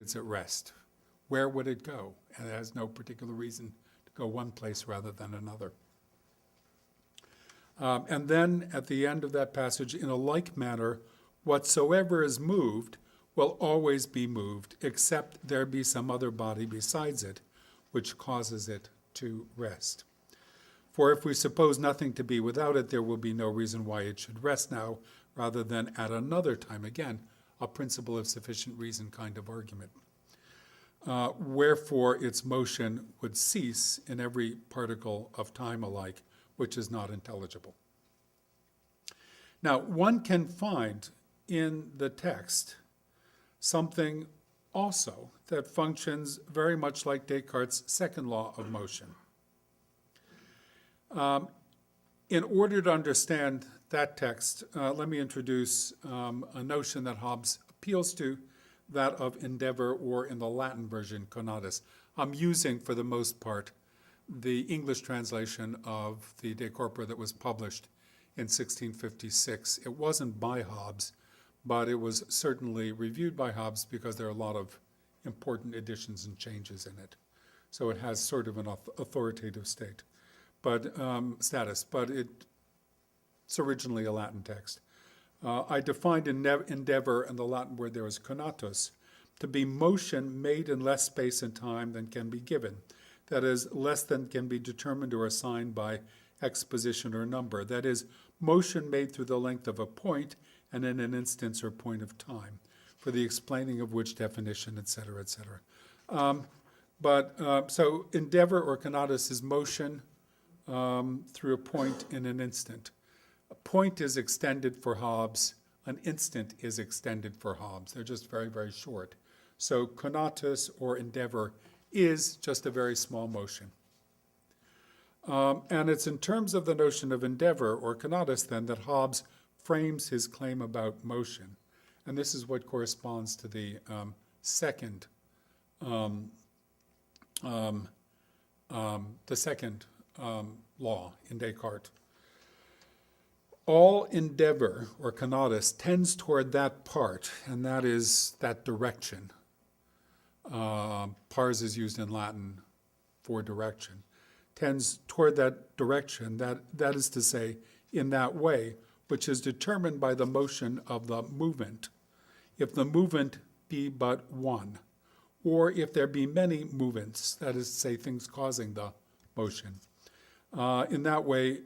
it's at rest. Where would it go? And it has no particular reason to go one place rather than another. And then at the end of that passage, in a like manner, whatsoever is moved will always be moved, except there be some other body besides it, which causes it to rest. For if we suppose nothing to be without it, there will be no reason why it should rest now, rather than at another time. Again, a principle of sufficient reason kind of argument. Wherefore its motion would cease in every particle of time alike, which is not intelligible. Now, one can find in the text something also that functions very much like Descartes' second law of motion. In order to understand that text, let me introduce a notion that Hobbes appeals to, that of endeavor, or in the Latin version, conatus. I'm using, for the most part, the English translation of the De Corpora that was published in 1656. It wasn't by Hobbes, but it was certainly reviewed by Hobbes because there are a lot of important additions and changes in it. So it has sort of an authoritative status, but it's originally a Latin text. I defined endeavor in the Latin word there is conatus to be motion made in less space and time than can be given. That is, less than can be determined or assigned by exposition or number. That is, motion made through the length of a point and in an instance or point of time, for the explaining of which definition, et cetera, et cetera. So endeavor or conatus is motion through a point in an instant. A point is extended for Hobbes. An instant is extended for Hobbes. They're just very, very short. So conatus or endeavor is just a very small motion. And it's in terms of the notion of endeavor or conatus then that Hobbes frames his claim about motion. And this is what corresponds to the second law in Descartes. All endeavor, or conatus, tends toward that part, and that is that direction. Pars is used in Latin for direction. Tends toward that direction, that is to say, in that way, which is determined by the motion of the movement, if the movement be but one, or if there be many movements, that is to say, things causing the motion. In that way,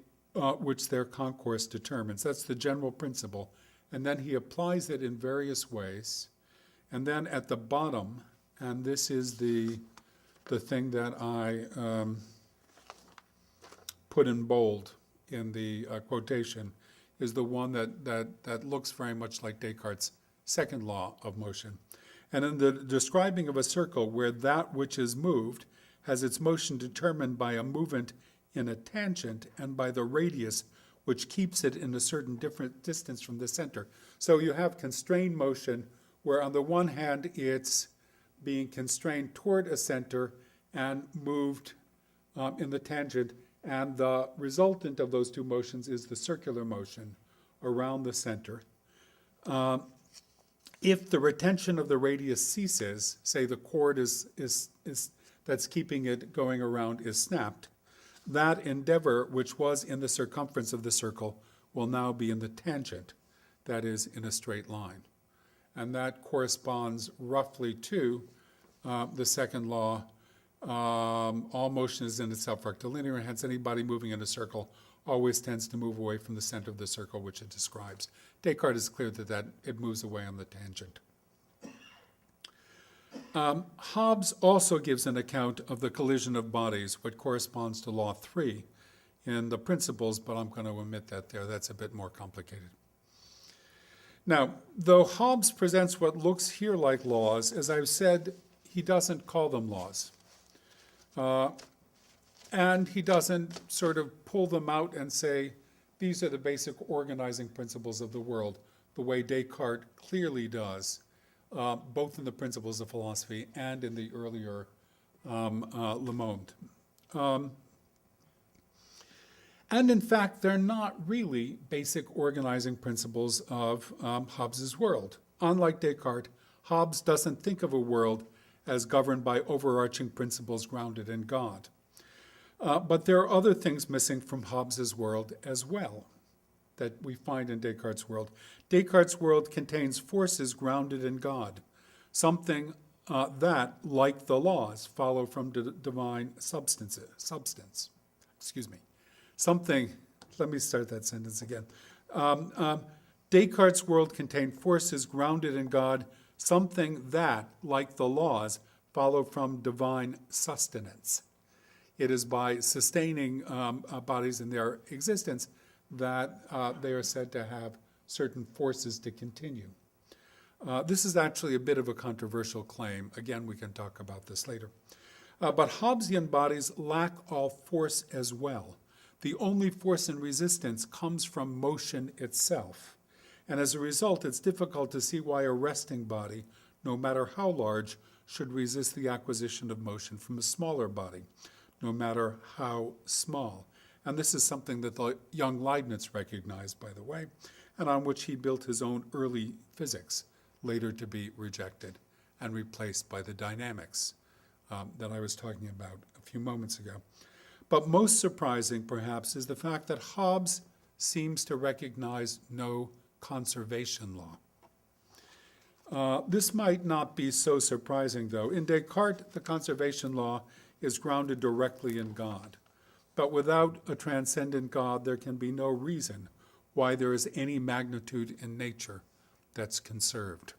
which their concourse determines. That's the general principle. And then he applies it in various ways. And then at the bottom, and this is the thing that I put in bold in the quotation, is the one that looks very much like Descartes' second law of motion. And in the describing of a circle where that which is moved has its motion determined by a movement in a tangent and by the radius, which keeps it in a certain different distance from the center. So you have constrained motion where on the one hand it's being constrained toward a center and moved in the tangent, and the resultant of those two motions is the circular motion around the center. If the retention of the radius ceases, say the cord is that's keeping it going around is snapped, that endeavor which was in the circumference of the circle will now be in the tangent, that is, in a straight line. And that corresponds roughly to the second law. All motion is in itself rectilinear, and hence anybody moving in a circle always tends to move away from the center of the circle which it describes. Descartes is clear that it moves away on the tangent. Hobbes also gives an account of the collision of bodies, what corresponds to Law 3 in the Principles, but I'm going to omit that there. That's a bit more complicated. Now, though Hobbes presents what looks here like laws, as I've said, he doesn't call them laws. And he doesn't sort of pull them out and say, these are the basic organizing principles of the world, the way Descartes clearly does, both in the Principles of Philosophy and in the earlier Le Monde. And in fact, they're not really basic organizing principles of Hobbes's world. Unlike Descartes, Hobbes doesn't think of a world as governed by overarching principles grounded in God. But there are other things missing from Hobbes's world as well that we find in Descartes' world. Descartes' world contains forces grounded in God, something that, like the laws, follow from divine substance. Something, let me start that sentence again. Descartes' world contained forces grounded in God, something that, like the laws, follow from divine sustenance. It is by sustaining bodies in their existence that they are said to have certain forces to continue. This is actually a bit of a controversial claim. Again, we can talk about this later. But Hobbesian bodies lack all force as well. The only force and resistance comes from motion itself. And as a result, it's difficult to see why a resting body, no matter how large, should resist the acquisition of motion from a smaller body, no matter how small. And this is something that the young Leibniz recognized, by the way, and on which he built his own early physics, later to be rejected and replaced by the dynamics that I was talking about a few moments ago. But most surprising, perhaps, is the fact that Hobbes seems to recognize no conservation law. This might not be so surprising, though. In Descartes, the conservation law is grounded directly in God. But without a transcendent God, there can be no reason why there is any magnitude in nature that's conserved.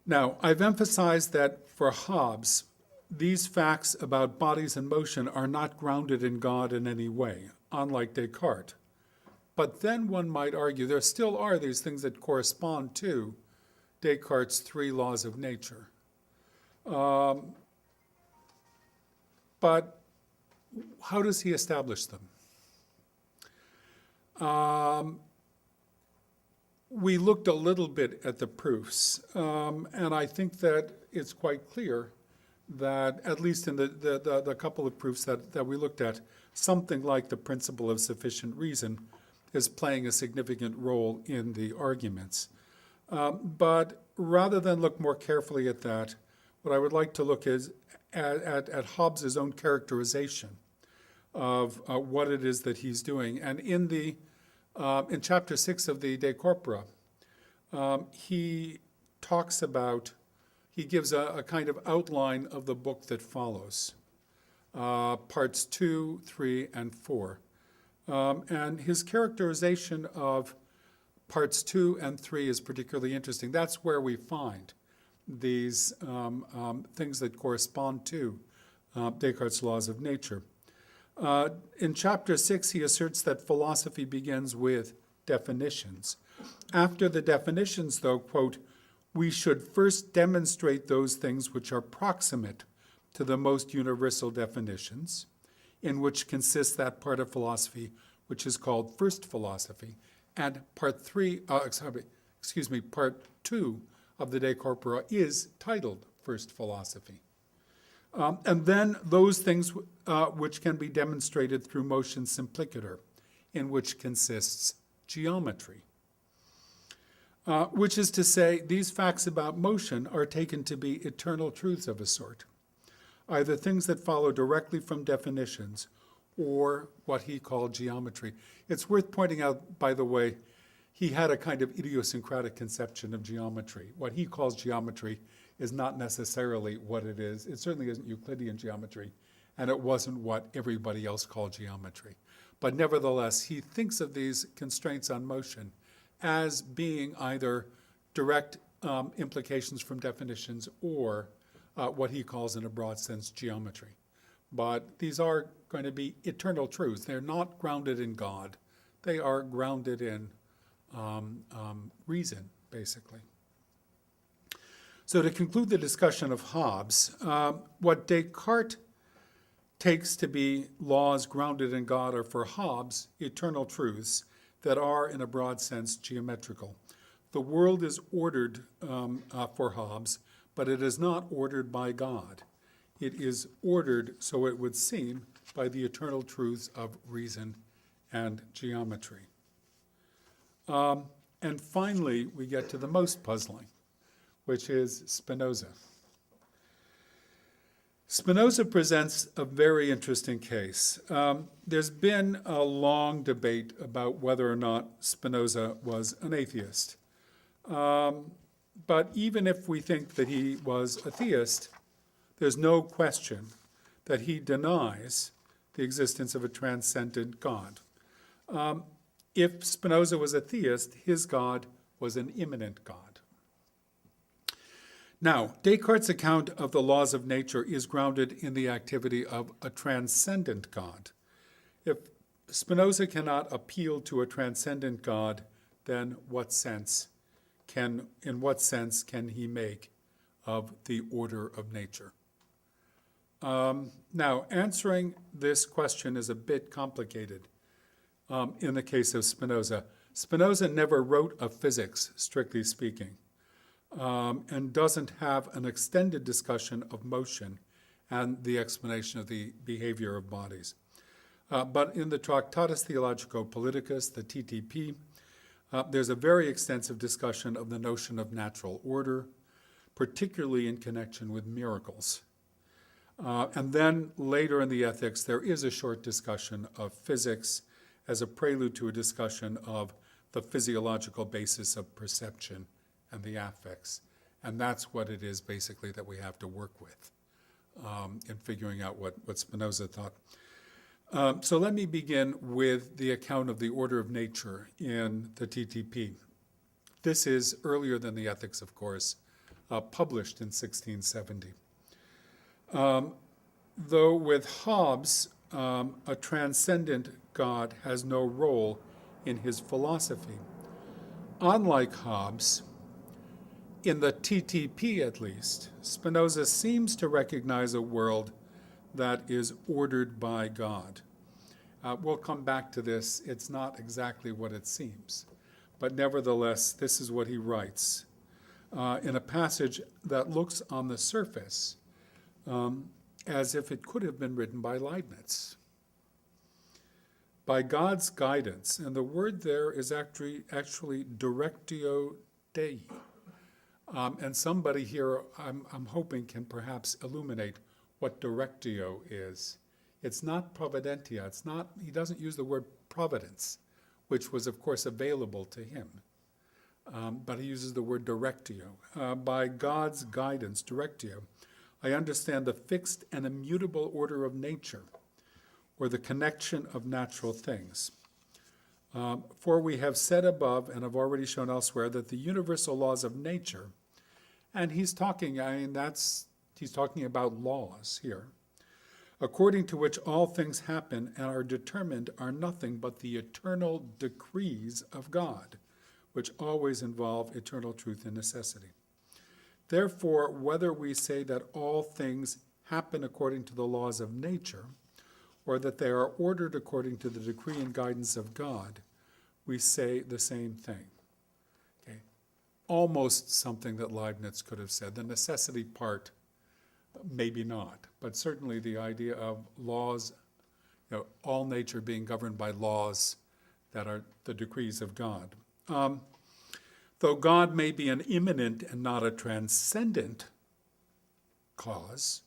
Now, I've emphasized that for Hobbes, these facts about bodies in motion are not grounded in God in any way, unlike Descartes. But then one might argue there still are these things that correspond to Descartes' three laws of nature. But how does he establish them? We looked a little bit at the proofs, and I think that it's quite clear that, at least in the couple of proofs that we looked at, something like the principle of sufficient reason is playing a significant role in the arguments. But rather than look more carefully at that, what I would like to look is at Hobbes' own characterization of what it is that he's doing. And in chapter 6 of the De Corpora, he gives a kind of outline of the book that follows, parts 2, 3, and 4. And his characterization of parts 2 and 3 is particularly interesting. That's where we find these things that correspond to Descartes' laws of nature. In chapter 6, he asserts that philosophy begins with definitions. After the definitions, though, quote, we should first demonstrate those things which are proximate to the most universal definitions, in which consists that part of philosophy which is called first philosophy, and part 2 of the De Corpora is titled first philosophy. And then those things which can be demonstrated through motion simplicator, in which consists geometry. Which is to say, these facts about motion are taken to be eternal truths of a sort, either things that follow directly from definitions or what he called geometry. It's worth pointing out, by the way, he had a kind of idiosyncratic conception of geometry. What he calls geometry is not necessarily what it is. It certainly isn't Euclidean geometry, and it wasn't what everybody else called geometry. But nevertheless, he thinks of these constraints on motion as being either direct implications from definitions or what he calls, in a broad sense, geometry. But these are going to be eternal truths. They're not grounded in God. They are grounded in reason, basically. So to conclude the discussion of Hobbes, what Descartes takes to be laws grounded in God are for Hobbes eternal truths that are, in a broad sense, geometrical. The world is ordered for Hobbes, but it is not ordered by God. It is ordered, so it would seem, by the eternal truths of reason and geometry. And And finally, we get to the most puzzling, which is Spinoza. Spinoza presents a very interesting case. There's been a long debate about whether or not Spinoza was an atheist. But even if we think that he was a theist, there's no question that he denies the existence of a transcendent God. If Spinoza was a theist, his God was an immanent God. Now, Descartes' account of the laws of nature is grounded in the activity of a transcendent God. If Spinoza cannot appeal to a transcendent God, then in what sense can he make of the order of nature? Now, answering this question is a bit complicated in the case of Spinoza. Spinoza never wrote of physics, strictly speaking, and doesn't have an extended discussion of motion and the explanation of the behavior of bodies. But in the Tractatus Theologico-Politicus, the TTP, there's a very extensive discussion of the notion of natural order, particularly in connection with miracles. And then later in the Ethics, there is a short discussion of physics as a prelude to a discussion of the physiological basis of perception and the affects. And that's what it is basically that we have to work with in figuring out what Spinoza thought. So let me begin with the account of the order of nature in the TTP. This is earlier than the Ethics, of course, published in 1670. Though with Hobbes, a transcendent God has no role in his philosophy. Unlike Hobbes, in the TTP at least, Spinoza seems to recognize a world that is ordered by God. We'll come back to this. It's not exactly what it seems. But nevertheless, this is what he writes in a passage that looks on the surface as if it could have been written by Leibniz. By God's guidance, and the word there is actually directio Dei. And somebody here, I'm hoping, can perhaps illuminate what directio is. It's not providentia. He doesn't use the word providence, which was, of course, available to him. But he uses the word directio. By God's guidance, directio, I understand the fixed and immutable order of nature, or the connection of natural things. For we have said above, and have already shown elsewhere, that the universal laws of nature, and he's talking about laws here, according to which all things happen and are determined, are nothing but the eternal decrees of God, which always involve eternal truth and necessity. Therefore, whether we say that all things happen according to the laws of nature, or that they are ordered according to the decree and guidance of God, we say the same thing. Okay? Almost something that Leibniz could have said. The necessity part, maybe not, but certainly the idea of laws, all nature being governed by laws that are the decrees of God. Though God may be an immanent and not a transcendent cause,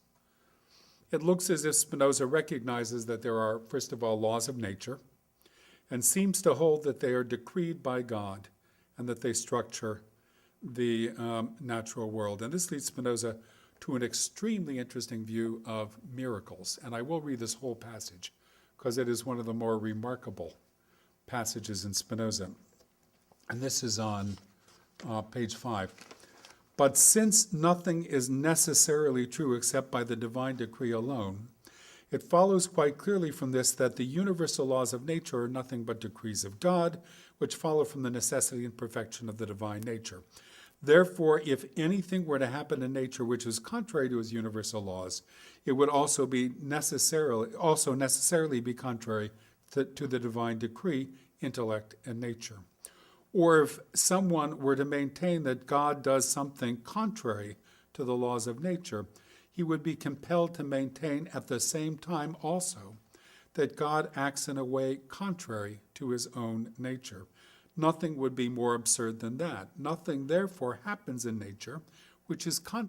it looks as if Spinoza recognizes that there are, first of all, laws of nature, and seems to hold that they are decreed by God and that they structure the natural world. And this leads Spinoza to an extremely interesting view of miracles. And I will read this whole passage because it is one of the more remarkable passages in Spinoza. And this is on page 5. But since nothing is necessarily true except by the divine decree alone, it follows quite clearly from this that the universal laws of nature are nothing but decrees of God, which follow from the necessity and perfection of the divine nature. Therefore, if anything were to happen in nature which is contrary to his universal laws, it would also necessarily be contrary to the divine decree, intellect, and nature. Or if someone were to maintain that God does something contrary to the laws of nature, he would be compelled to maintain at the same time also that God acts in a way contrary to his own nature. Nothing would be more absurd than that. Nothing, therefore, happens in nature which is